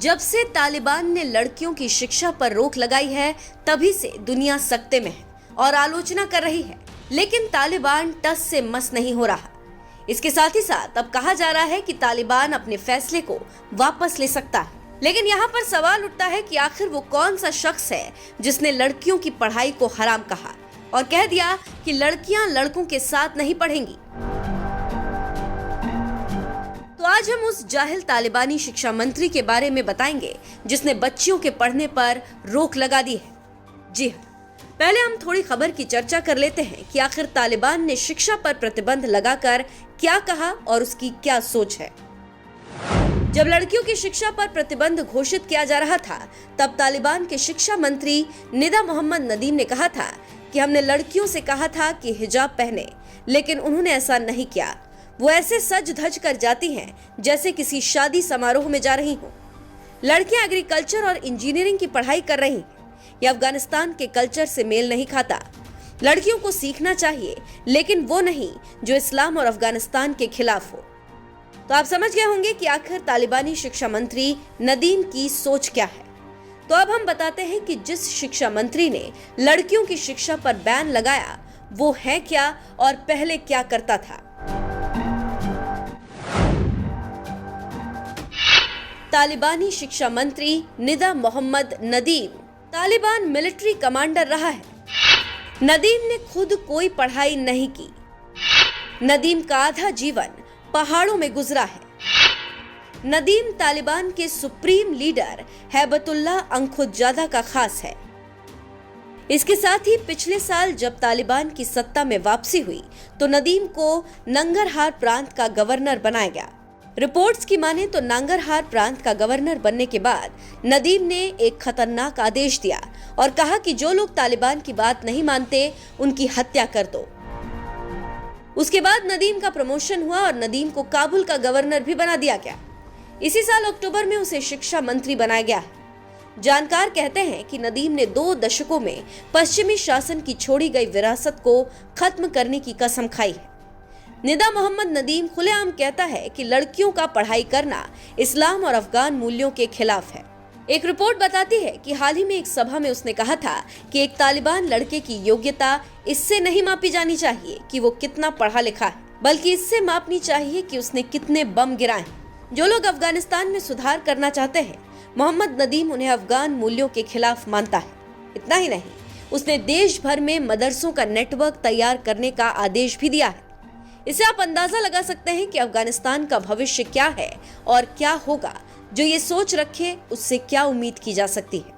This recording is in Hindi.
जब से तालिबान ने लड़कियों की शिक्षा पर रोक लगाई है, तभी से दुनिया सकते में है और आलोचना कर रही है। लेकिन तालिबान टस से मस नहीं हो रहा। इसके साथ ही साथ अब कहा जा रहा है कि तालिबान अपने फैसले को वापस ले सकता है। लेकिन यहाँ पर सवाल उठता है कि आखिर वो कौन सा शख्स है जिसने लड़कियों की पढ़ाई को हराम कहा और कह दिया कि लड़कियां लड़कों के साथ नहीं पढ़ेंगी। तो आज हम उस जाहिल तालिबानी शिक्षा मंत्री के बारे में बताएंगे जिसने बच्चियों के पढ़ने पर रोक लगा दी है। जी हाँ, पहले हम थोड़ी खबर की चर्चा कर लेते हैं कि आखिर तालिबान ने शिक्षा पर प्रतिबंध लगाकर क्या कहा और उसकी क्या सोच है। जब लड़कियों की शिक्षा पर प्रतिबंध घोषित किया जा रहा था, तब तालिबान के शिक्षा मंत्री निदा मोहम्मद नदीम ने कहा था कि हमने लड़कियों से कहा था कि हिजाब पहने, लेकिन उन्होंने ऐसा नहीं किया। वो ऐसे सज धज कर जाती हैं जैसे किसी शादी समारोह में जा रही हों। लड़कियां एग्रीकल्चर और इंजीनियरिंग की पढ़ाई कर रही हैं। यह अफगानिस्तान के कल्चर से मेल नहीं खाता। लड़कियों को सीखना चाहिए, लेकिन वो नहीं जो इस्लाम और अफगानिस्तान के खिलाफ हो। तो आप समझ गए होंगे कि आखिर तालिबानी शिक्षा मंत्री नदीम की सोच क्या है। तो अब हम बताते हैं कि जिस शिक्षा मंत्री ने लड़कियों की शिक्षा पर बैन लगाया वो है क्या और पहले क्या करता था। तालिबानी शिक्षा मंत्री निदा मोहम्मद नदीम तालिबान मिलिट्री कमांडर रहा है। नदीम ने खुद कोई पढ़ाई नहीं की। नदीम का आधा जीवन पहाड़ों में गुजरा है। नदीम तालिबान के सुप्रीम लीडर हैबतुल्लाह अंखुजादा का खास है। इसके साथ ही पिछले साल जब तालिबान की सत्ता में वापसी हुई तो नदीम को नंगरहार प्रांत का गवर्नर बनाया गया। रिपोर्ट्स की माने तो नंगरहार प्रांत का गवर्नर बनने के बाद नदीम ने एक खतरनाक आदेश दिया और कहा कि जो लोग तालिबान की बात नहीं मानते उनकी हत्या कर दो। उसके बाद नदीम का प्रमोशन हुआ और नदीम को काबुल का गवर्नर भी बना दिया गया। इसी साल अक्टूबर में उसे शिक्षा मंत्री बनाया गया है। जानकार कहते हैं कि नदीम ने 2 दशकों में पश्चिमी शासन की छोड़ी गई विरासत को खत्म करने की कसम खाई है। निदा मोहम्मद नदीम खुलेआम कहता है कि लड़कियों का पढ़ाई करना इस्लाम और अफगान मूल्यों के खिलाफ है। एक रिपोर्ट बताती है कि हाल ही में एक सभा में उसने कहा था कि एक तालिबान लड़के की योग्यता इससे नहीं मापी जानी चाहिए कि वो कितना पढ़ा लिखा है, बल्कि इससे मापनी चाहिए कि उसने कितने बम गिराए। जो लोग अफगानिस्तान में सुधार करना चाहते हैं, मोहम्मद नदीम उन्हें अफगान मूल्यों के खिलाफ मानता है। इतना ही नहीं, उसने देश भर में मदरसों का नेटवर्क तैयार करने का आदेश भी दिया है। इससे आप अंदाजा लगा सकते हैं कि अफगानिस्तान का भविष्य क्या है और क्या होगा। जो ये सोच रखे उससे क्या उम्मीद की जा सकती है।